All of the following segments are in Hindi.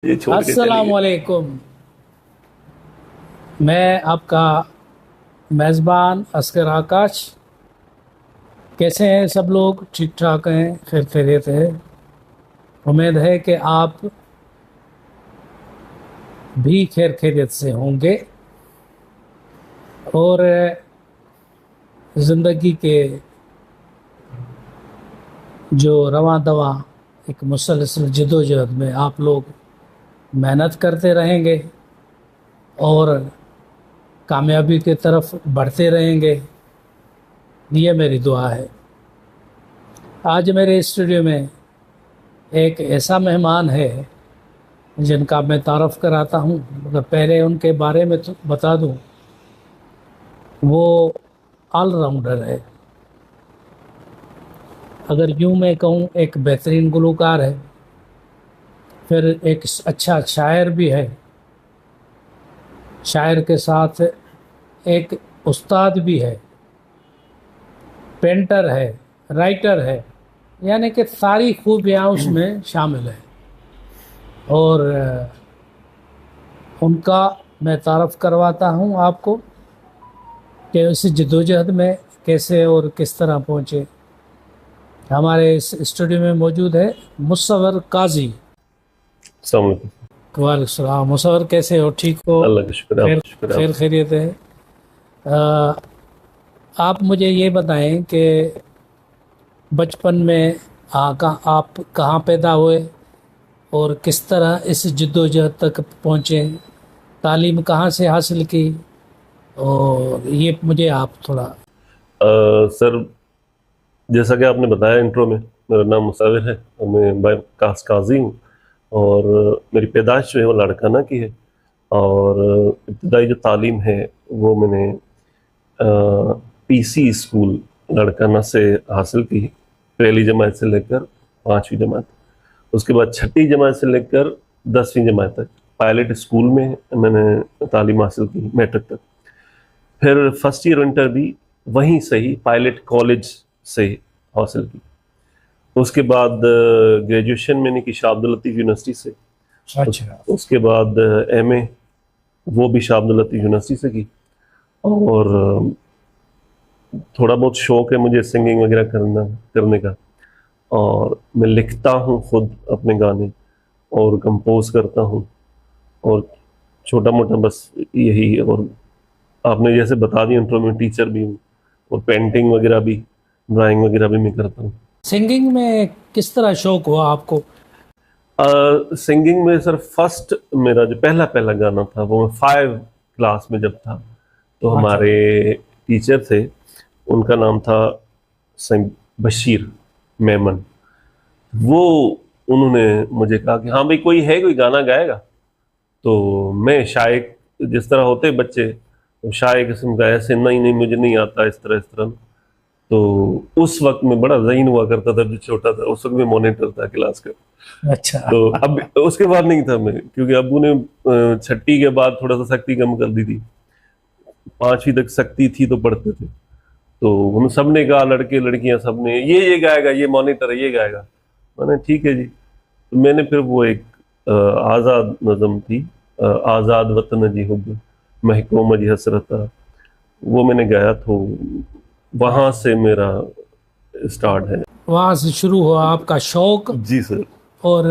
ये छोड़ के चली अस्सलाम गई। वालेकुम। मैं आपका मेज़बान असगर आकाश। कैसे हैं सब लोग? ठीक ठाक हैं, खैर खैरियत है। उम्मीद है कि आप भी खैर खैरियत से होंगे और ज़िंदगी के जो रवां दवा एक मुसलसल जदोजहद में आप लोग मेहनत करते रहेंगे और कामयाबी की तरफ बढ़ते रहेंगे, ये मेरी दुआ है। आज मेरे स्टूडियो में एक ऐसा मेहमान है जिनका मैं तारफ़ कराता हूँ, मगर पहले उनके बारे में तो बता दूँ। वो ऑलराउंडर है। अगर यूँ मैं कहूँ, एक बेहतरीन गुलकार है, फिर एक अच्छा शायर भी है, शायर के साथ एक उस्ताद भी है, पेंटर है, राइटर है, यानी कि सारी खूबियाँ उसमें शामिल है। और उनका मैं तारफ़ करवाता हूँ आपको कि उस जद्दोजहद में कैसे और किस तरह पहुँचे। हमारे इस स्टूडियो में मौजूद है मुसव्वर काजी। अस्सलाम वालेकुम। वालेकुम सलाम। मुसव्वर कैसे हो? ठीक हो? अल्लाह का शुक्र है, खैर, आपका शुक्र है। खैर खैरियत है। अ, आप मुझे ये बताएं कि बचपन में आप कहाँ पैदा हुए और किस तरह इस जद्दोजहद तक पहुँचे, तालीम कहाँ से हासिल की, और ये मुझे आप थोड़ा। सर, जैसा कि आपने बताया इंट्रो में, मेरा नाम मुसाविर है और मैं बाय कास्ट काजी हूँ। और मेरी पैदाइश जो है वो लाड़काना की है। और इब्तदाई जो तालीम है वो मैंने पीसी स्कूल लाड़काना से हासिल की, पहली जमात से लेकर पाँचवीं जमात। उसके बाद छठी जमात से लेकर 10वीं जमात तक पायलट स्कूल में मैंने तालीम हासिल की, मैट्रिक तक। फिर फर्स्ट ईयर इंटर भी वहीं से ही पायलट कॉलेज से हासिल की। उसके बाद ग्रेजुएशन मैंने की शाह अब्दुल लतीफ़ यूनिवर्सिटी से। अच्छा। उसके बाद एमए वो भी शाह अब्दुल लतीफ़ यूनिवर्सिटी से की। और थोड़ा बहुत शौक है मुझे सिंगिंग वगैरह करने का। और मैं लिखता हूँ खुद अपने गाने और कंपोज करता हूँ। और छोटा मोटा बस यही। और आपने जैसे बता दिया इंट्रो में, टीचर भी हूँ और पेंटिंग वगैरह भी, ड्राइंग वगैरह भी मैं करता हूँ। सिंगिंग में किस तरह शौक हुआ आपको? सिंगिंग में सर, फर्स्ट मेरा जो पहला पहला गाना था वो मैं 5 क्लास में जब था, तो अच्छा। हमारे टीचर थे, उनका नाम था सैयद बशीर मेमन। वो उन्होंने मुझे कहा कि हाँ भाई, कोई गाना गाएगा। तो मैं शायक, जिस तरह होते बच्चे, तो शायक किस्म का, ऐसे नहीं नहीं मुझे नहीं आता, इस तरह। तो उस वक्त में बड़ा ज़हीन हुआ करता था, जो छोटा था उस वक्त में मॉनिटर था क्लास का। अच्छा। तो अब उसके बाद नहीं था मैं, क्योंकि अब्बू ने छठी के बाद थोड़ा सा सख्ती कम कर दी थी। पांचवी तक सख्ती थी तो पढ़ते थे। तो हम सब ने कहा, लड़के लड़कियां सब ने, ये गाएगा, ये मॉनिटर है, ये गाएगा। मैंने ठीक है जी। तो मैंने फिर वो एक आज़ाद नज़म थी, आज़ाद वतन जी हुब महको मजी हसरता, वो मैंने गाया। तो वहां से मेरा स्टार्ट है। वहाँ से शुरू हुआ आपका शौक। जी सर। और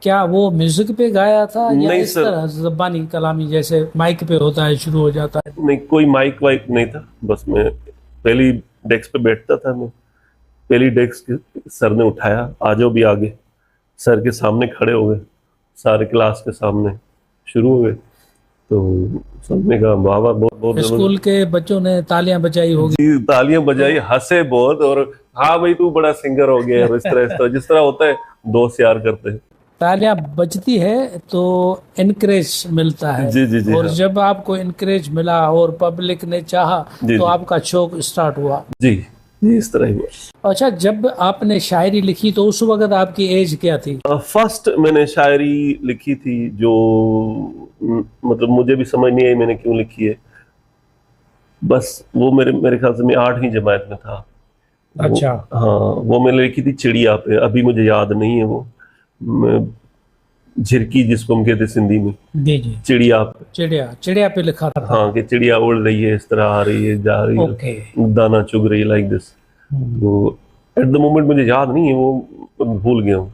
क्या वो म्यूजिक पे गाया था या नहीं इस सर, तरह जबानी कलामी जैसे माइक पे होता है, शुरू हो जाता है? नहीं कोई माइक वाइक नहीं था। बस मैं पहली डेस्क पे बैठता था। मैं पहली डेस्क सर ने उठाया, आ जाओ भी आगे। सर के सामने खड़े हो गए, सारे क्लास के सामने शुरू हो गए। तो सबने कहा वाह वाह, बहुत बहुत स्कूल जबरदस्त। के बच्चों ने तालियां बजाई होगी। जी, तालियां बजाई, तो हंसे बहुत। और हाँ भाई तू बड़ा सिंगर हो गया है, इस तरह जिस तरह होता है, दोस्त यार करते हैं। तालियां बजती है तो इनकरेज मिलता है। जी जी जी और हाँ। जब आपको इनकरेज मिला और पब्लिक ने चाहा, जी तो जी आपका शौक स्टार्ट हुआ। जी जी, इस तरह ही हुआ। अच्छा, जब आपने शायरी लिखी तो उस वक्त आपकी एज क्या थी? फर्स्ट मैंने शायरी लिखी थी, जो मतलब मुझे भी समझ नहीं आई मैंने क्यों लिखी है। बस वो मेरे मेरे ख्याल से मैं 8वीं जमात में था। वो, अच्छा। हाँ, वो मैंने लिखी थी चिड़िया पे। अभी मुझे याद नहीं है वो। मैं झिरकी जिसको हम कहते सिंधी में, जी जी। चिड़िया। चिड़िया, चिड़िया पे लिखा था। हाँ, कि चिड़िया उड़ रही है, इस तरह आ रही है, जा रही ओके। है, दाना चुग रही है, लाइक दिस। तो एट द मोमेंट मुझे याद नहीं है, वो भूल गया हूँ।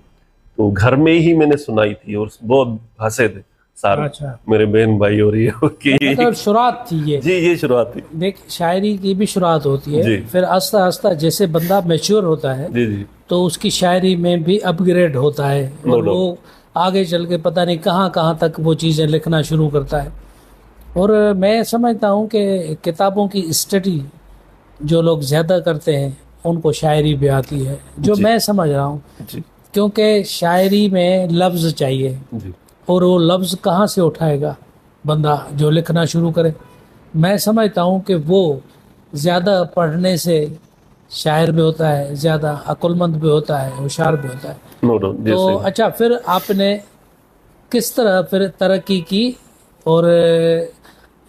तो घर में ही मैंने सुनाई थी और बहुत हंसे थे सारे, अच्छा, मेरे बहन भाई और ये कि मतलब शुरुआत थी ये। जी, ये शुरुआत थी। देख, शायरी की भी शुरुआत होती जी। है, फिर आस्ता आस्ता जैसे बंदा मैच्योर होता है जी जी। तो उसकी शायरी में भी अपग्रेड होता है, No और doubt. वो आगे चल के पता नहीं कहाँ कहाँ तक वो चीज़ें लिखना शुरू करता है। और मैं समझता हूँ कि किताबों की स्टडी जो लोग ज़्यादा करते हैं उनको शायरी भी आती है, जो जी। मैं समझ रहा हूँ। जी क्योंकि शायरी में लफ्ज़ चाहिए, जी। और वो लफ्ज़ कहाँ से उठाएगा बंदा जो लिखना शुरू करे। मैं समझता हूँ कि वो ज़्यादा पढ़ने से शायर भी होता है, ज़्यादा अक्लमंद भी होता है, होशियार भी होता है। No doubt. तो जैसे अच्छा, फिर आपने किस तरह फिर तरक्की की, और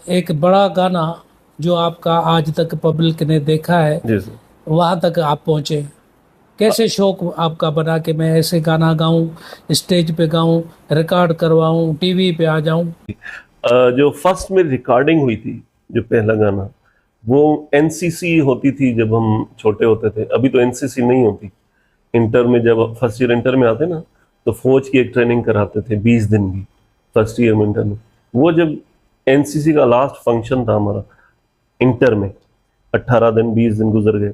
एक बड़ा गाना जो आपका आज तक पब्लिक ने देखा है जैसे वहाँ तक आप पहुँचे, कैसे शौक आपका बना कि मैं ऐसे गाना गाऊं, स्टेज पे गाऊं, रिकॉर्ड करवाऊं, टीवी पे आ जाऊं? जो फर्स्ट में रिकॉर्डिंग हुई थी, जो पहला गाना, वो एनसीसी होती थी जब हम छोटे होते थे। अभी तो एनसीसी नहीं होती। इंटर में जब फर्स्ट ईयर इंटर में आते ना, तो फौज की एक ट्रेनिंग कराते थे 20 दिन की, फर्स्ट ईयर में इंटर में। वो जब एनसीसी का लास्ट फंक्शन था हमारा इंटर में, 18 दिन 20 दिन गुजर गए,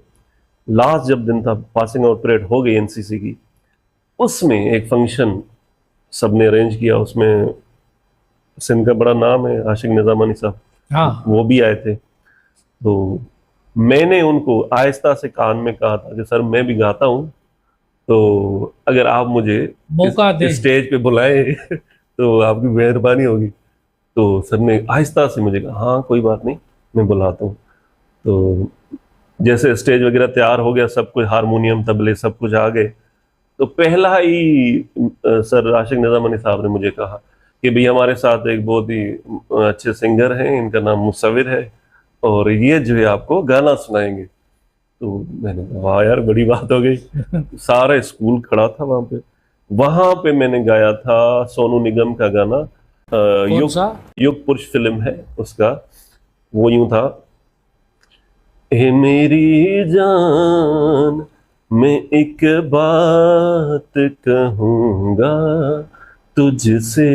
लास्ट जब दिन था, पासिंग आउट परेड हो गई एनसीसी की, उसमें एक फंक्शन सबने अरेंज किया। उसमें सिंध का बड़ा नाम है आशिक निजामानी साहब, हाँ, वो भी आए थे। तो मैंने उनको आहिस्ता से कान में कहा था कि सर मैं भी गाता हूँ, तो अगर आप मुझे मौका दें। स्टेज पे बुलाएं तो आपकी मेहरबानी होगी। तो सर ने आहिस्ता से मुझे कहा हाँ कोई बात नहीं, मैं बुलाता हूँ। तो जैसे स्टेज वगैरह तैयार हो गया, सब कुछ, हारमोनियम तबले सब कुछ आ गए, तो पहला ही सर राशिद निजाम साहब ने मुझे कहा कि भाई हमारे साथ एक बहुत ही अच्छे सिंगर हैं, इनका नाम मुसविर है, और ये जो है आपको गाना सुनाएंगे। तो मैंने कहा वाह यार, बड़ी बात हो गई। सारा स्कूल खड़ा था वहां पे मैंने गाया था सोनू निगम का गाना, कौन सा? युग पुरुष फिल्म है उसका। वो यूं था, ए मेरी जान मैं एक बात कहूंगा तुझसे,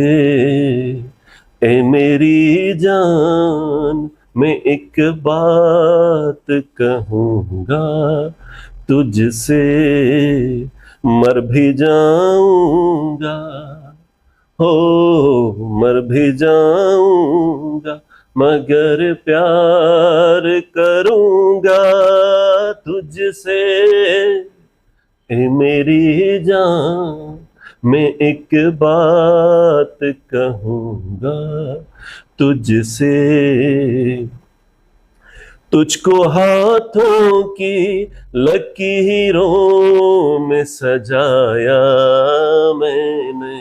ए मेरी जान मैं एक बात कहूंगा तुझसे, मर भी जाऊंगा, हो मर भी जाऊंगा, मगर प्यार करूंगा तुझसे, ए मेरी जान मैं एक बात कहूंगा तुझसे, तुझको हाथों की लकीरों में सजाया मैंने,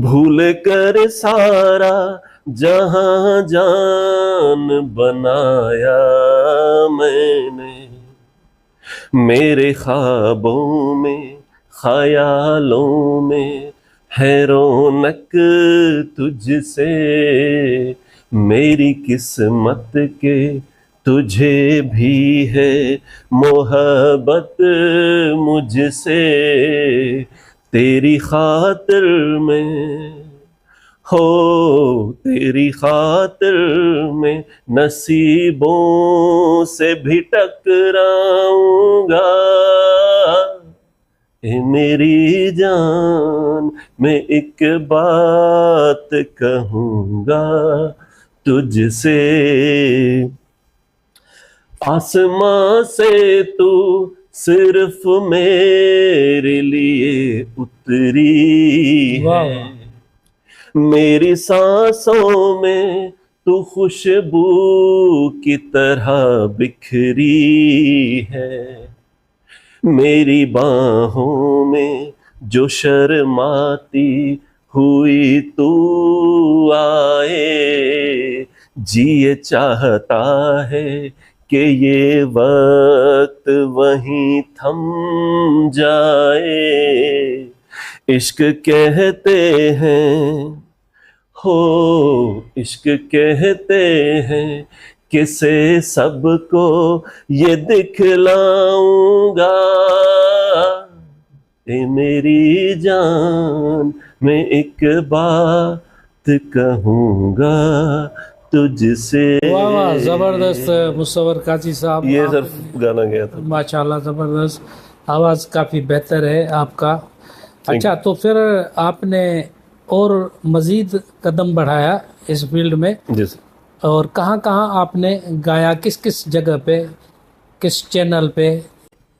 भूल कर सारा जहां जान बनाया मैंने, मेरे ख्वाबों में ख्यालों में है रौनक तुझसे, मेरी किस्मत के तुझे भी है मोहब्बत मुझसे, तेरी खातिर में, हो तेरी खातिर में नसीबों से भी टकराऊंगा, ए मेरी जान मैं एक बात कहूंगा तुझसे, आसमां से तू सिर्फ मेरे लिए उतरी वाह है, वाह। मेरी सांसों में तू खुशबू की तरह बिखरी है, मेरी बाहों में जो शर्माती हुई तू आए, जिए चाहता है कि ये वक्त वहीं थम जाए, इश्क कहते हैं, हो इश्क कहते हैं, किसे सबको ये दिखलाऊंगा, ए मेरी जान मैं एक बात कहूंगा तुझसे। वाह वाह, जबरदस्त मुसव्वर काजी साहब, ये आप सर गाना गया था। माशाल्लाह जबरदस्त, आवाज़ काफ़ी बेहतर है आपका। अच्छा, तो फिर आपने और मज़ीद कदम बढ़ाया इस फील्ड में, जी सर। और कहाँ कहाँ आपने गाया, किस किस जगह पे, किस चैनल पे?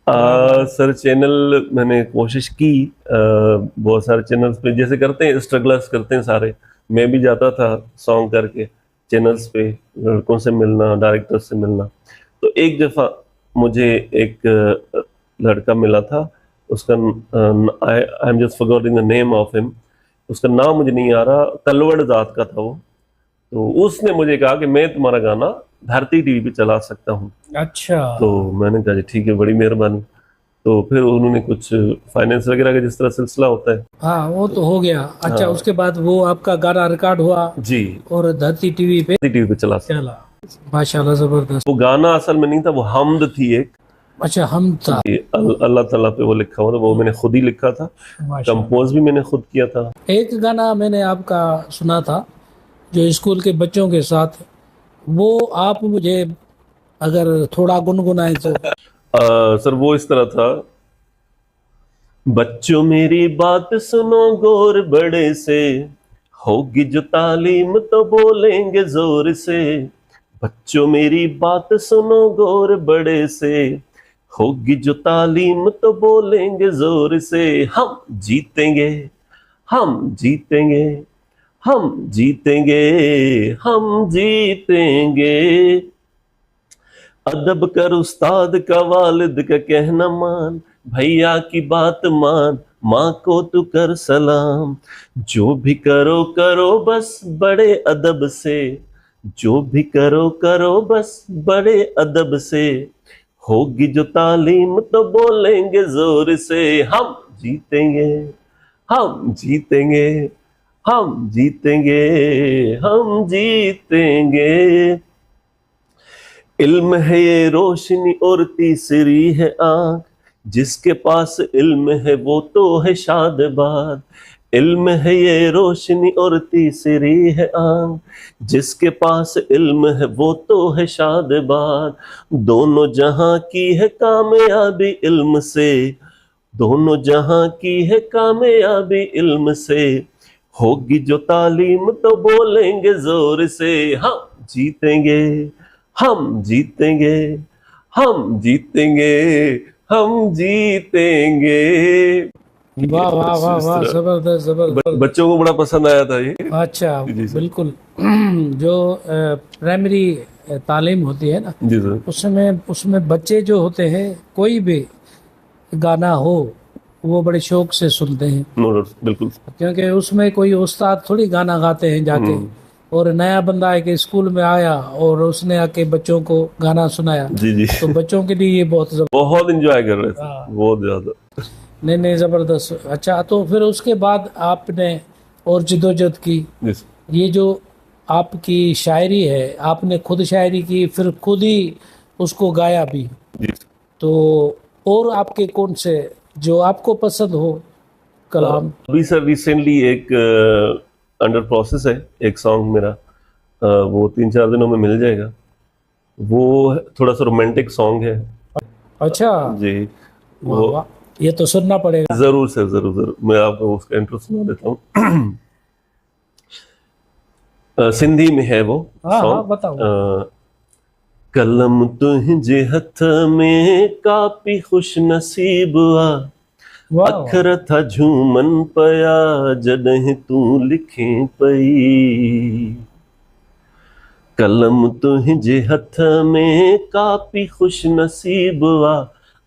सर चैनल मैंने कोशिश की, बहुत सारे चैनल्स पे, जैसे करते हैं स्ट्रगलर्स करते हैं सारे, मैं भी जाता था सॉन्ग करके चैनल्स पे, लड़कों से मिलना, डायरेक्टर से मिलना। तो एक दफ़ा मुझे एक लड़का मिला था, उसका I am just forgetting the name of him, उसका नाम मुझे नहीं आ रहा, तलवड़ जात का था वो। तो उसने मुझे कहा कि मैं तुम्हारा गाना भारती टीवी पे चला सकता हूँ। अच्छा, तो मैंने कहा जी ठीक है, बड़ी मेहरबानी। तो फिर उन्होंने कुछ फाइनेंस वगैरह का जिस तरह सिलसिला होता है। हाँ वो तो हो गया। अच्छा, हाँ। उसके बाद वो आपका गाना रिकॉर्ड हुआ जी, और धरती टीवी पे टीवी पे चला सकता। चला। माशाल्लाह जबरदस्त। वो गाना असल में नहीं था, वो हमद थी एक। अच्छा, हम था। जी, अल्लाह ताला पे वो लिखा हुआ था, वो मैंने खुद ही लिखा था, माशाल्लाह। कंपोज भी मैंने खुद किया था। एक गाना मैंने आपका सुना था जो स्कूल के बच्चों के साथ, वो आप मुझे अगर थोड़ा गुनगुनाए तो। सर वो इस तरह था, बच्चों मेरी बात सुनो गौर बड़े से, होगी जो तालीम तो बोलेंगे जोर से। बच्चों मेरी बात सुनो गौर बड़े से, होगी जो तालीम तो बोलेंगे जोर से। हम जीतेंगे, हम जीतेंगे, हम जीतेंगे, हम जीतेंगे। अदब कर उस्ताद का, वालिद का कहना मान, भैया की बात मान, माँ को तू कर सलाम। जो भी करो करो बस बड़े अदब से, जो भी करो करो बस बड़े अदब से। होगी जो तालीम तो बोलेंगे जोर से। हम जीतेंगे, हम जीतेंगे, हम जीतेंगे, हम जीतेंगे। इल्म है ये रोशनी और तीसरी है आंख, जिसके पास इल्म है वो तो है शादबाद। इल्म है ये रोशनी और तीसरी है आंख, जिसके पास इल्म है वो तो है शादबाद। दोनों जहां की है कामयाबी इल्म से, दोनों जहां की है कामयाबी इल्म से। होगी जो तालीम तो बोलेंगे जोर से। हम जीतेंगे, हम जीतेंगे, हम जीतेंगे, हम जीतेंगे। वाह वाह वाह वाह, जबरदस्त जबरदस्त। बच्चों को बड़ा पसंद आया था ये। अच्छा, जी सर। बिल्कुल। जो प्राइमरी तालीम होती है ना, जी सर। उसमें उसमें बच्चे जो होते हैं, कोई भी गाना हो वो बड़े शौक से सुनते हैं, बिल्कुल। क्योंकि उसमें कोई उस्ताद थोड़ी गाना गाते हैं जाके। और नया बंदा है कि स्कूल में आया और उसने आके बच्चों को गाना सुनाया, जी जी, तो बच्चों के लिए ये बहुत बहुत एंजॉय कर रहे थे, हाँ। बहुत ज्यादा। नहीं नहीं, जबरदस्त। अच्छा, तो फिर उसके बाद आपने और जिदोजहद की, जी सर। ये जो आपकी शायरी है, आपने खुद शायरी की, फिर खुद ही उसको गाया भी, जी। तो और आपके कौन से जो आपको पसंद हो कलाम? अभी सर रिसेंटली एक अंडर प्रोसेस है एक सॉन्ग मेरा, वो 3-4 दिनों में मिल जाएगा। वो थोड़ा सा रोमांटिक सॉन्ग है। अच्छा, जी, वाह वो वाह, ये तो सुनना पड़ेगा। जरूर सर, जरूर जरूर, मैं आपको उसका इंट्रो सुना देता हूँ। सिंधी में है वो हाँ हाँ, सॉन्ग। बताओ। कलम तुंहिंजे हथ में कापी खुश नसीब आ, वाह वाह, अखर था झूमन पया जॾहिं तूं लिखे पई। कलम तुंहिंजे हथ में कापी खुश नसीब आ,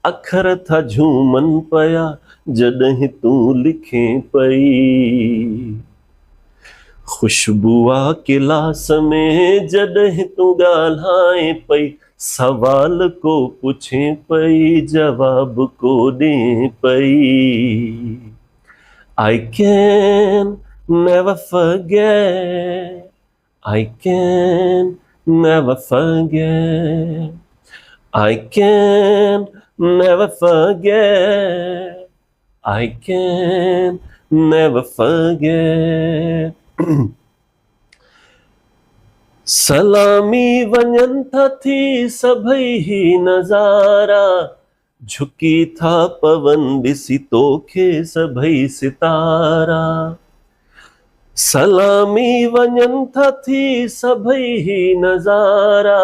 अखर था झूमन पया जॾहिं तूं लिखे पई। खुशबू आ गिलास में जॾहिं तूं ॻाल्हाए पई, सवाल को पुछे पई जवाब को ॾे पई। I can never forget. I can never forget. I can never forget. I can never forget. सलामी वञनि था थी सभई ही नज़ारा, झुकी था पवन ॾिसी तोखे सभई सितारा। सलामी वञनि था थी सभई ही नज़ारा,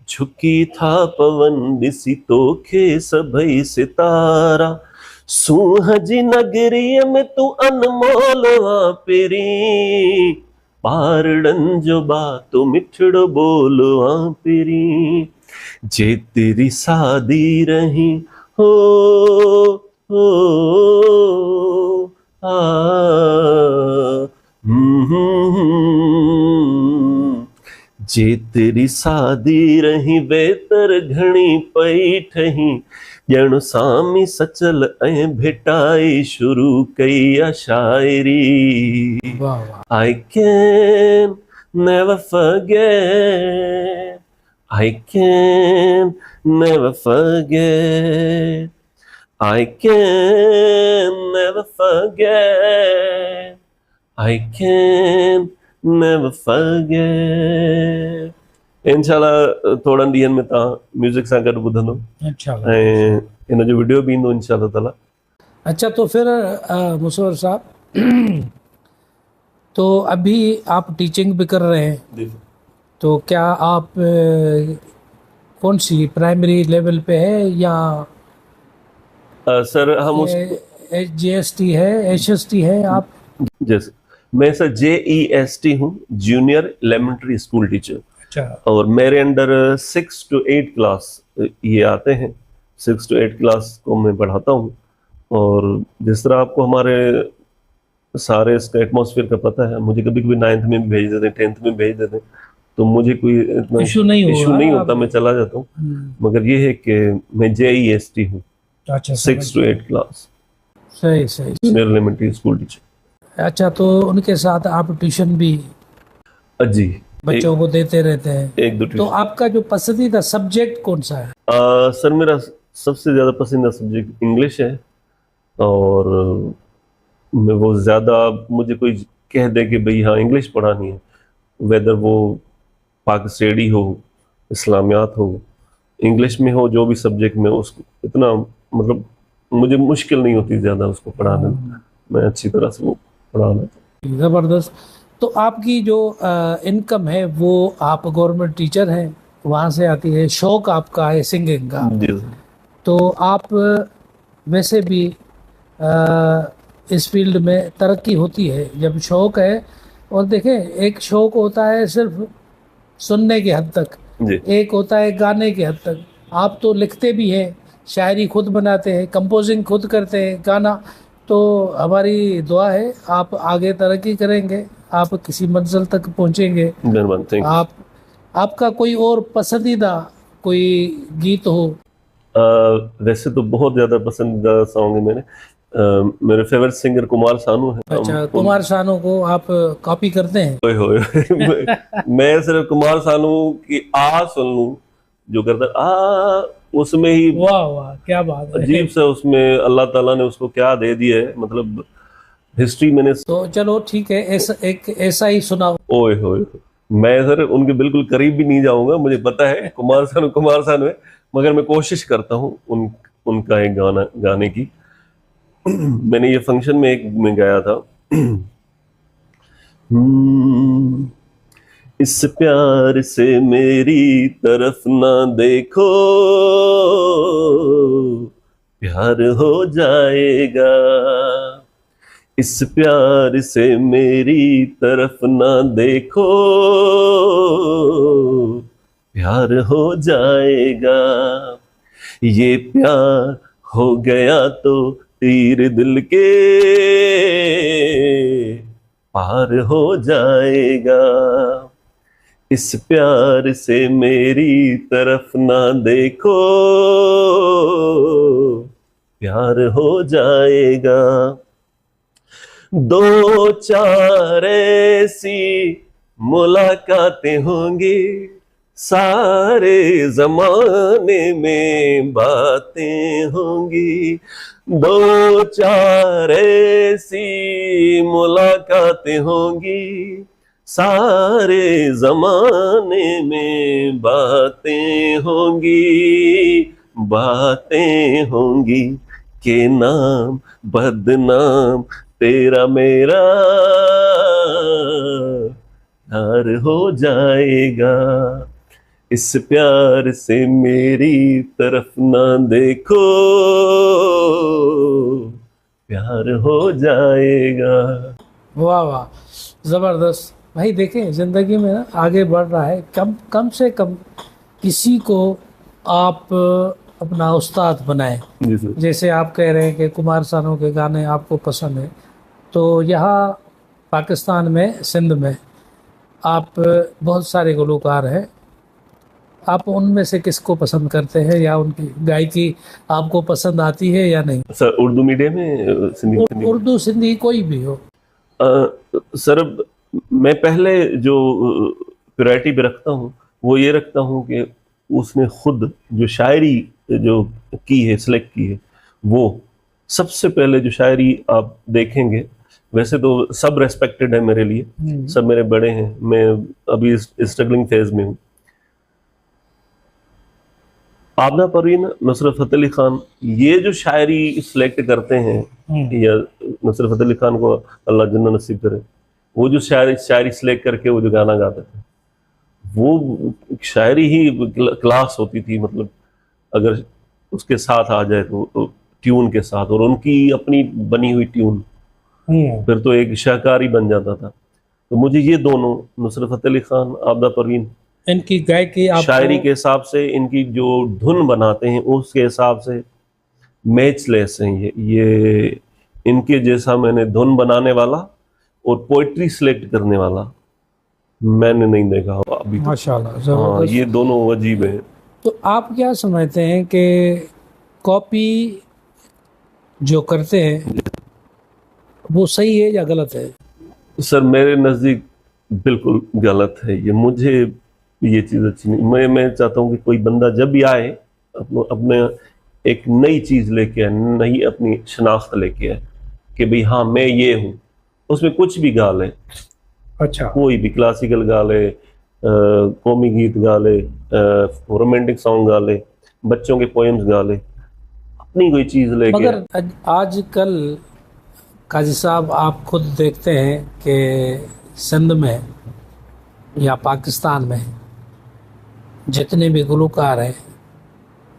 झुकी था पवन ॾिसी तोखे सभई सितारा। सूंह जी नगरीअ में तूं अनमोल आ पहिरीं, पारड़न जो बातो मिठड़ो बोलो आ पहिरीं। जे तेरी सादी रही हो हो आ जे तेरी सादी रही बेतर घणी पई ठही, ॼण सामी सचल ऐं भेटाई शुरू कई आ शायरी। वाह वाह। I can never forget. I can never forget. I can never forget. I can never forget. इंशाल्लाह थोड़ा ॾींहंनि में तव्हां म्यूज़िक सां गॾु ॿुधंदो इंशाल्लाह। ऐं इन जो वीडियो बि ईंदो इंशाल्लाह ताला। अच्छा, तो फिर मुसव्वर साहब, तो अभी आप टीचिंग भी कर रहे हैं, तो क्या आप कौन सी प्राइमरी लेवल पे है या सर हम उस GST है, HST है आप? जैसे मैं सर JEST हूँ, जूनियर एलिमेंट्री स्कूल टीचर। अच्छा। और मेरे अंडर 6 to 8 क्लास ये आते हैं। 6 to 8 क्लास को मैं पढ़ाता हूँ। और जिस तरह आपको हमारे सारे इसका एटमॉस्फेयर का पता है, मुझे कभी कभी 9th में भी भेज देते हैं, 10th में भेज देते हैं, तो मुझे कोई इतना इशू नहीं होता, मैं चला जाता हूँ। मगर ये है कि मैं JEST हूँ, अच्छा, 6 to 8 क्लास, सही सही। Junior elementary school teacher. अच्छा, तो उनके साथ आप ट्यूशन भी जी बच्चों को देते रहते हैं? एक दो तो आपका जो पसंदीदा सब्जेक्ट कौन सा है? सर मेरा सबसे ज़्यादा पसंदीदा सब्जेक्ट इंग्लिश है। और मैं वो ज़्यादा, मुझे कोई कह दे कि भाई हाँ इंग्लिश पढ़ानी है, वेदर वो पाक स्टडी हो, इस्लामियात हो, इंग्लिश में हो, जो भी सब्जेक्ट में, उसको इतना मतलब मुझे मुश्किल नहीं होती ज़्यादा उसको पढ़ाने में। मैं अच्छी तरह से वो पढ़ा लेता हूँ। ज़बरदस्त। तो आपकी जो इनकम है वो, आप गवर्नमेंट टीचर हैं, वहाँ से आती है, शौक आपका है सिंगिंग का, जी तो आप वैसे भी इस फील्ड में तरक्की होती है जब शौक है। और देखें, एक शौक होता है सिर्फ सुनने के हद तक, जी एक होता है गाने के हद तक। आप तो लिखते भी हैं, शायरी खुद बनाते हैं, कंपोजिंग खुद करते हैं, गाना। तो हमारी दुआ है आप आगे तरक्की करेंगे, आप किसी मंजिल तक पहुंचेंगे। मेहरबान, थैंक यू। आपका कोई और पसंदीदा कोई गीत हो? वैसे तो बहुत ज़्यादा पसंदीदा सॉन्ग है मेरे फेवरेट सिंगर कुमार सानू है। अच्छा, कुमार सानू को आप कॉपी करते हैं? होए होए मैं सिर्फ कुमार सानू की आ सुन लूं, जो करता आ, उसमें ही वाह वाह, क्या बात है। अजीब सा उसमें अल्लाह ताला ने उसको क्या दे दिया है, मतलब हिस्ट्री मैंने। तो चलो ठीक है, ऐसा ही सुनाओ। ओए होए, मैं सर उनके बिल्कुल करीब भी नहीं जाऊंगा, मुझे पता है कुमार सानू है, मगर मैं कोशिश करता हूँ उनका एक गाना गाने की। मैंने ये फंक्शन में एक में गाया था। इस प्यार से मेरी तरफ ना देखो, प्यार हो जाएगा। इस प्यार से मेरी तरफ ना देखो, प्यार हो जाएगा। ये प्यार हो गया तो तीर दिल के पार हो जाएगा। इस प्यार से मेरी तरफ ना देखो, प्यार हो जाएगा। दो चार ऐसी मुलाकातें होंगी, सारे जमाने में बातें होंगी। दो चार ऐसी मुलाकातें होंगी, सारे जमाने में बातें होंगी, बातें होंगी के नाम बदनाम तेरा मेरा प्यार हो जाएगा। इस प्यार से मेरी तरफ ना देखो, प्यार हो जाएगा। वाह वाह, ज़बरदस्त भाई। देखें ज़िंदगी में ना आगे बढ़ रहा है, कम कम से कम किसी को आप अपना उस्ताद बनाएं। जी सर। जैसे आप कह रहे हैं कि कुमार सानू के गाने आपको पसंद है, तो यहाँ पाकिस्तान में सिंध में आप बहुत सारे गुलकार हैं, आप उनमें से किसको पसंद करते हैं या उनकी गायकी आपको पसंद आती है या नहीं? सर उर्दू मीडियम में सिंधी उर्दू सिंधी कोई भी हो। सर मैं पहले जो प्रायोरिटी पे रखता हूँ वो ये रखता हूँ कि उसने खुद जो शायरी जो की है, सिलेक्ट की है, वो सबसे पहले जो शायरी आप देखेंगे, वैसे तो सब रेस्पेक्टेड है मेरे लिए, सब मेरे बड़े हैं, मैं अभी स्ट्रगलिंग फेज में हूँ। आबना परवीन, नुसरत फतेह अली खान, ये जो शायरी सिलेक्ट करते हैं, या नुसरत फतेह अली खान को अल्लाह जन्नत नसीब करे, वो जो शायरी सिलेक्ट करके वो जो गाना गाते थे, वो शायरी ही क्लास होती थी। मतलब अगर उसके साथ आ जाए तो ट्यून के साथ, और उनकी अपनी बनी हुई ट्यून, फिर तो एक शाहकार ही बन जाता था। तो मुझे ये दोनों, नुसरत फतेह अली खान, आबदा परवीन, इनकी गायकी शायरी के हिसाब से, इनकी जो धुन बनाते हैं उसके हिसाब से मैचलेस हैं। ये इनके जैसा मैंने धुन बनाने वाला और पोइट्री सिलेक्ट करने वाला मैंने नहीं देखा अभी तक। माशाल्लाह, हाँ, ज़बरदस्त। ये दोनों अजीब हैं। तो आप क्या समझते हैं कि कॉपी जो करते हैं वो सही है या गलत है? सर मेरे नज़दीक बिल्कुल गलत है ये, मुझे ये चीज़ अच्छी नहीं। मैं चाहता हूँ कि कोई बंदा जब भी आए अपने एक नई चीज़ लेके आए, नई अपनी शनाख्त लेके आए कि भाई हाँ मैं ये हूँ। उसमें कुछ भी गा ले, अच्छा, कोई भी क्लासिकल गा ले, कौमी गीत गा ले, रोमांटिक सॉन्ग गा ले, बच्चों के पोएम्स गा ले, अपनी कोई चीज़ लेके। मगर आजकल काजी साहब आप खुद देखते हैं कि सिंध में या पाकिस्तान में जितने भी गुलकार हैं,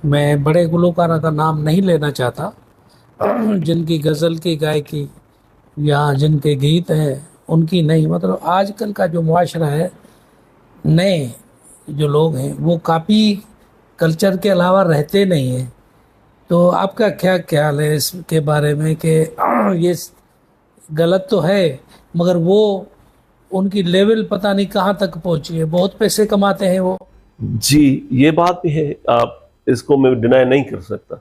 मैं बड़े गुलकारों का नाम नहीं लेना चाहता, जिनकी गज़ल की गायकी या जिनके गीत हैं उनकी नहीं, मतलब आजकल का जो मुआशरा है, नए जो लोग हैं वो काफ़ी कल्चर के अलावा रहते नहीं हैं। तो आपका क्या ख्याल है इसके बारे में कि ये गलत तो है, मगर वो उनकी लेवल पता नहीं कहाँ तक पहुंची है, बहुत पैसे कमाते हैं वो। जी, ये बात भी है, आप इसको मैं डिनाई नहीं कर सकता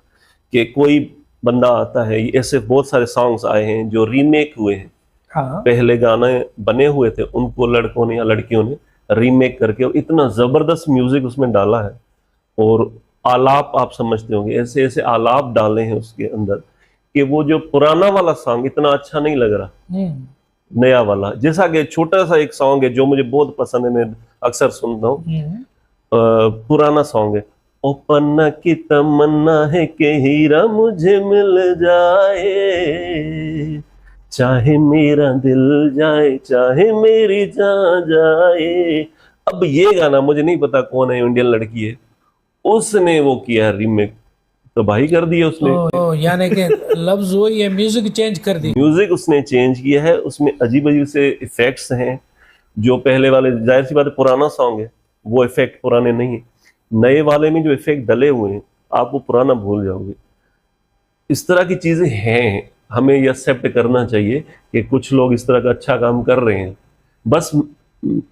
कि कोई बंदा आता है, ऐसे बहुत सारे सॉन्ग्स आए हैं जो रीमेक हुए हैं। हाँ, पहले गाने बने हुए थे, उनको लड़कों ने या लड़कियों ने रीमेक करके और इतना जबरदस्त म्यूजिक उसमें डाला है, और आलाप आप समझते होंगे, ऐसे ऐसे आलाप डाले हैं उसके अंदर कि वो जो पुराना वाला सॉन्ग इतना अच्छा नहीं लग रहा, नया वाला। जैसा कि छोटा सा एक सॉन्ग है जो मुझे बहुत पसंद है, मैं अक्सर सुनता हूँ, पुराना सॉन्ग है, ओ पन्ना की तमन्ना है कि हीरा मुझे मिल जाए, चाहे मेरा दिल जाए चाहे मेरी जान जाए। अब ये गाना मुझे नहीं पता कौन है, इंडियन लड़की है, उसने वो किया रीमेक, तो भाई कर दिया उसने। यानी कि लफ्ज वही है, म्यूजिक चेंज कर दी। म्यूजिक उसने चेंज किया है, उसमें अजीब अजीब से इफेक्ट्स हैं जो पहले वाले, जाहिर सी बात है पुराना सॉन्ग है, वो इफेक्ट पुराने नहीं है। नए वाले में जो इफेक्ट डले हुए हैं आप वो पुराना भूल जाओगे। इस तरह की चीजें हैं, हमें ये एक्सेप्ट करना चाहिए कि कुछ लोग इस तरह का अच्छा काम कर रहे हैं। बस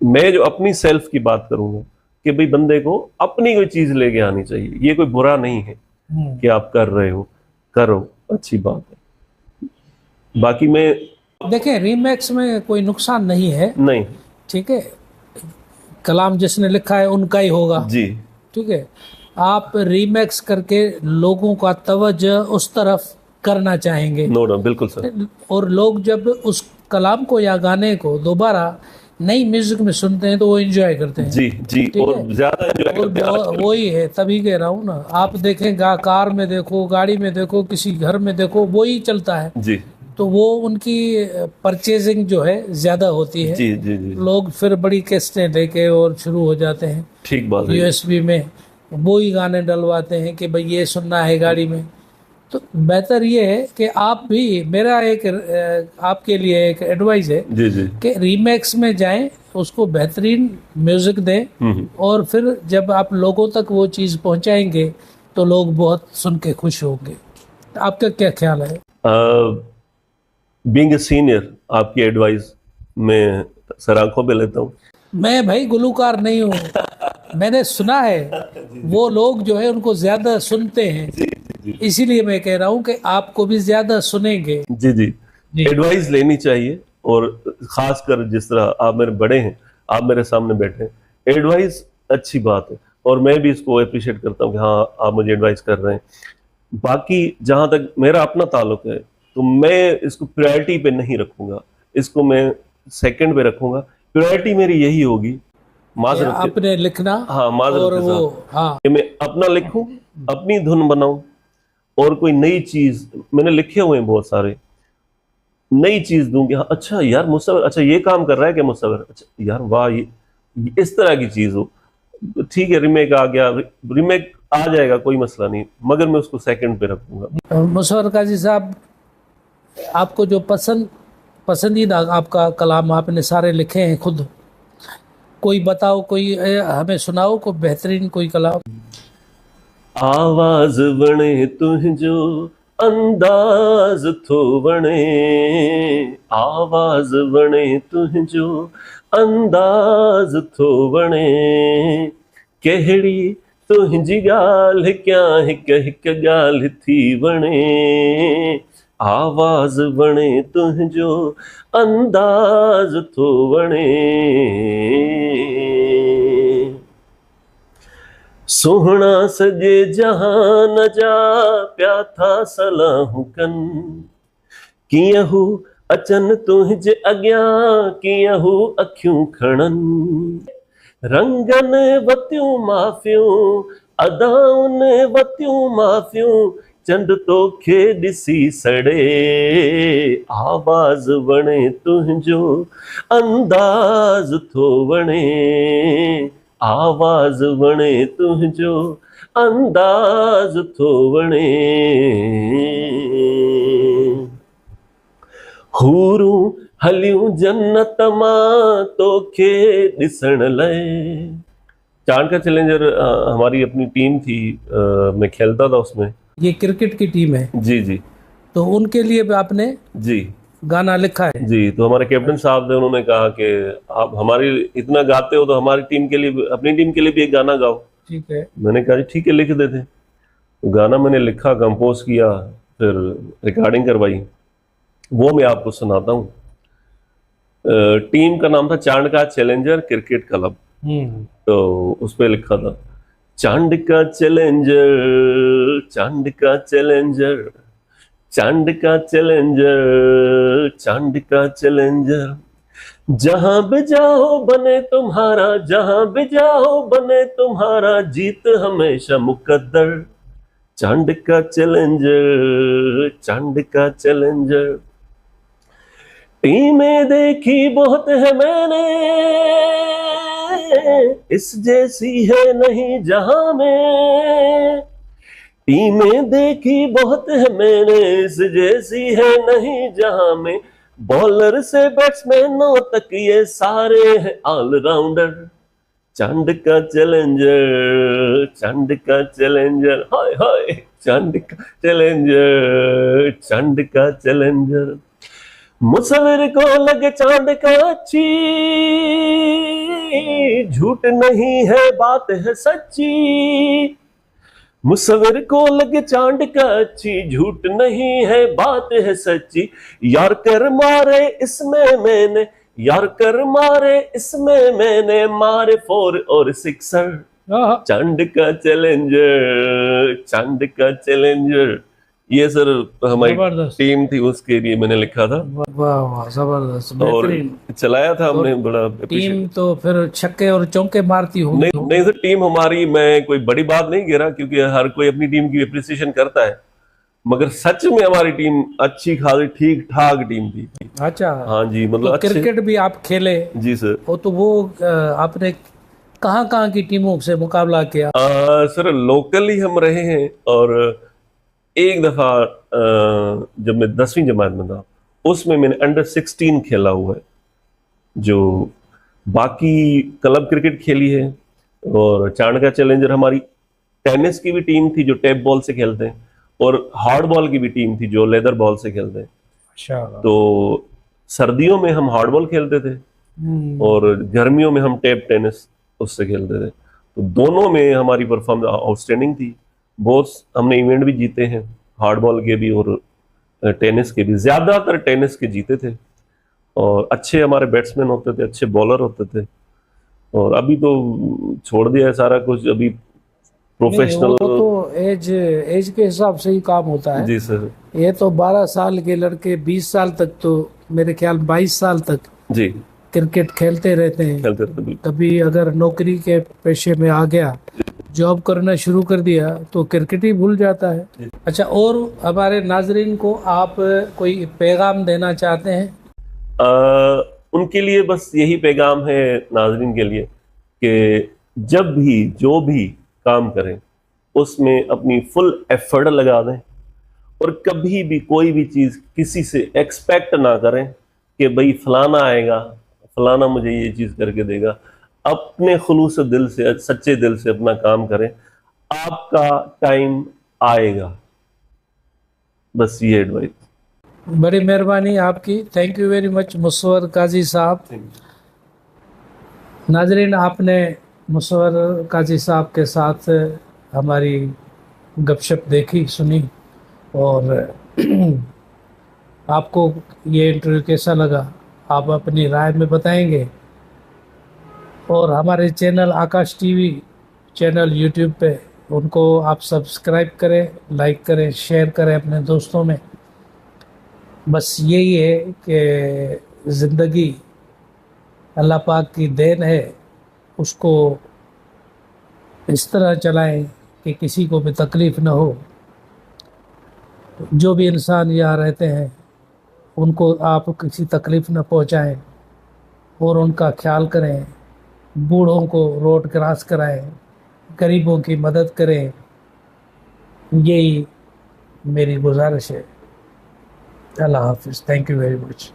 मैं जो अपनी सेल्फ की बात करूंगा कि भाई बंदे को अपनी कोई चीज लेके आनी चाहिए, ये कोई बुरा नहीं है कि आप कर रहे हो, करो, अच्छी बात है। बाकी मैं देखें, रीमेक्स में कोई नुकसान नहीं है, नहीं। ठीक है। कलाम जिसने लिखा है उनका ही होगा, जी ठीक है। आप रीमेक्स करके लोगों का तवज्जो उस तरफ करना चाहेंगे, नो डाउट, बिल्कुल सर। और लोग जब उस कलाम को या गाने को दोबारा नई म्यूजिक में सुनते हैं तो वो एंजॉय करते हैं। जी जी, ठीक और है। ज्यादा एंजॉय करते हैं आजकल। वही है, तभी कह रहा हूँ ना, आप देखें कार में देखो, गाड़ी में देखो, किसी घर में देखो, वही चलता है। जी तो वो उनकी परचेजिंग जो है ज्यादा होती है। जी जी जी, लोग फिर बड़ी किस्तें लेके और शुरू हो जाते हैं, ठीक बात है। यूएसबी में वो ही गाने डलवाते हैं कि भाई ये सुनना है गाड़ी में। तो बेहतर ये है कि आप भी, मेरा एक आपके लिए एक एडवाइस है जी जी। कि रीमेक्स में जाएं, उसको बेहतरीन म्यूजिक दें, और फिर जब आप लोगों तक वो चीज़ पहुंचाएंगे तो लोग बहुत सुन के खुश होंगे। आपका क्या ख्याल है? बीइंग ए सीनियर, आपकी एडवाइस मैं सर आंखों पे लेता हूँ। मैं भाई गुलूकार नहीं हूँ, मैंने सुना है वो लोग जो है उनको ज्यादा सुनते हैं, इसीलिए मैं कह रहा हूँ कि आपको भी ज्यादा सुनेंगे। जी जी, जी। एडवाइस लेनी चाहिए, और खासकर जिस तरह आप मेरे बड़े हैं, आप मेरे सामने बैठे हैं, एडवाइस अच्छी बात है, और मैं भी इसको अप्रिशिएट करता हूँ कि हाँ आप मुझे एडवाइस कर रहे हैं। बाकी जहां तक मेरा अपना ताल्लुक है, तो मैं इसको प्रायोरिटी पे नहीं रखूंगा, इसको मैं सेकंड पे रखूंगा। प्रायोरिटी मेरी यही होगी, माजरत के- आपने लिखना, हाँ माजरत और के वो, साथ, हाँ, कि मैं अपना लिखूं, अपनी धुन बनाऊं, और कोई नई चीज मैंने लिखे हुए हैं बहुत सारे, नई चीज दूं कि हाँ अच्छा यार मुसव्विर, अच्छा ये काम कर रहा है क्या मुसव्विर, अच्छा यार वाह, ये इस तरह की चीज हो। ठीक है, रीमेक आ गया, रीमेक आ जाएगा, कोई मसला नहीं, मगर मैं उसको सेकंड पे रखूंगा। मुशर्रफ काजी साहब, आपको जो पसंदीदा आपका कलाम आपने सारे लिखे हैं खुद, कोई बताओ, कोई हमें सुनाओ, कोई बेहतरीन कोई कलाम। आवाज वणे तुझो, अंदाज थो वणे, आवाज वणे तुझो, अंदाज थो वणे, कहिड़ी तुंहिंजी ॻाल्हि क्या हिक हिक ॻाल्हि थी वणे, आवाज वणे तुंहिंजो, अंदाज थो वणे, सोहणा सॼे जहान जा पिया था सलाहूं कनि, कीअं हू अचनि तुंहिंजे अॻियां, कीअं हू अखियूं खणनि, रंगनि वतियूं माफ़ियूं, अदाउनि वतियूं माफ़ियूं, चंड तोखे ॾिसी सड़े, आवाज़ वणे तुंहिंजो, अंदाज़ थो वणे, आवाज़ वणे तुंहिंजो, अंदाज़ थो वणे, हूरूं हलियूं जन्नत मां तोखे ॾिसण लाइ। चांद का चैलेंजर हमारी अपनी टीम थी, मैं खेलता था उसमें। ये क्रिकेट की टीम है, जी जी तो उनके लिए भी आपने जी गाना लिखा है? जी, तो हमारे कैप्टन साहब ने, उन्होंने कहा कि आप हमारी इतना गाते हो तो हमारी टीम के लिए, अपनी टीम के लिए भी एक गाना गाओ। ठीक है। मैंने कहा जी ठीक है, लिख देते। तो गाना मैंने लिखा, कंपोज किया, फिर रिकॉर्डिंग करवाई, वो मैं आपको सुनाता हूँ। टीम का नाम था चांद का चैलेंजर क्रिकेट क्लब, तो उस पर लिखा था, चांद का चैलेंजर, चांद का चैलेंजर, चांद का चैलेंजर, चांद का चैलेंजर, जहां भी जाओ बने तुम्हारा, जहां भी जाओ बने तुम्हारा, जीत हमेशा मुकद्दर, चांद का चैलेंजर, चांद का चैलेंजर, टीमें देखी बहुत है मैंने, इस जैसी है नहीं जहां में, टीमें देखी बहुत है मैंने, इस जैसी है नहीं जहां में, बॉलर से बैट्समैनों तक ये सारे हैं ऑलराउंडर, चांद का चैलेंजर, चांद का चैलेंजर, हाय हाय, चांद का चैलेंजर, चांद का चैलेंजर, मुसविर को लगे चांद का अच्छी, झूठ नहीं है बात है सच्ची, मुसविर को लगे चांद का अच्छी, झूठ नहीं है बात है सच्ची, यार कर मारे इसमें मैंने, यार कर मारे इसमें मैंने, मारे 4 और 6 चांद का चैलेंजर, चांद का चैलेंजर। ये सर हमारी जबरदस्त। टीम थी, उसके लिए मैंने लिखा था वाह वाह, जबरदस्त, और बेहतरीन। चलाया था हमने, बड़ा टीम appreciate। तो फिर छक्के और चौके मारती होगी। नहीं नहीं सर, टीम हमारी, मैं कोई बड़ी बात नहीं कह रहा क्योंकि हर कोई अपनी टीम की अप्रिसिएशन करता है, मगर सच में हमारी टीम अच्छी खासी ठीक ठाक टीम थी। अच्छा, हाँ जी, मतलब तो अच्छे। क्रिकेट भी आप खेले जी सर। हो, तो वो आपने कहाँ की टीमों से मुकाबला किया? सर लोकल ही हम रहे हैं, और एक दफा जब मैं 10वीं जमात में था, उसमें मैंने अंडर 16 खेला हुआ है। जो बाकी क्लब क्रिकेट खेली है, और चांद का चैलेंजर हमारी टेनिस की भी टीम थी जो टेप बॉल से खेलते हैं, और हार्ड बॉल की भी टीम थी जो लेदर बॉल से खेलते हैं। अच्छा। तो सर्दियों में हम हार्ड बॉल खेलते थे, और गर्मियों में हम टेप टेनिस उससे खेलते थे। तो दोनों में हमारी परफॉर्मेंस आउटस्टैंडिंग थी। बहुत हमने इवेंट भी जीते हैं, हार्ड बॉल के भी और टेनिस के भी, ज्यादातर टेनिस के जीते थे। और अच्छे हमारे बैट्समैन होते थे, अच्छे बॉलर होते थे। और अभी तो छोड़ दिया है सारा कुछ, अभी प्रोफेशनल। तो एज के हिसाब से ही काम होता है। जी सर। ये तो 12 साल के लड़के 20 साल तक, तो मेरे ख्याल 22 साल तक जी क्रिकेट खेलते रहते हैं। खेलते रहते बिल्कुल। कभी अगर नौकरी के पेशे में आ गया, जॉब करना शुरू कर दिया, तो क्रिकेट ही भूल जाता है। अच्छा, और हमारे नाजरीन को आप कोई पैगाम देना चाहते हैं? उनके लिए बस यही पैगाम है नाजरीन के लिए कि जब भी जो भी काम करें उसमें अपनी फुल एफर्ट लगा दें, और कभी भी कोई भी चीज़ किसी से एक्सपेक्ट ना करें कि भाई फलाना आएगा, फलाना मुझे ये चीज़ करके देगा। अपने खुलूस दिल से, सच्चे दिल से अपना काम करें, आपका टाइम आएगा। बस ये एडवाइस। बड़ी मेहरबानी आपकी, thank you very much Musavvir Qazi साहब। नाजरीन, आपने मुसव्वर काजी साहब के साथ हमारी गपशप देखी, सुनी, और आपको ये इंटरव्यू कैसा लगा आप अपनी राय में बताएंगे। और हमारे चैनल आकाश टीवी चैनल यूट्यूब पे, उनको आप सब्सक्राइब करें, लाइक करें, शेयर करें अपने दोस्तों में। बस यही है कि ज़िंदगी अल्लाह पाक की देन है, उसको इस तरह चलाएं कि किसी को भी तकलीफ़ न हो। जो भी इंसान यहाँ रहते हैं उनको आप किसी तकलीफ़ न पहुँचाएं, और उनका ख्याल करें। बूढ़ों को रोड क्रॉस कराएं, गरीबों की मदद करें, यही मेरी गुजारिश है। अल्लाह हाफिज़, थैंक यू वेरी मच।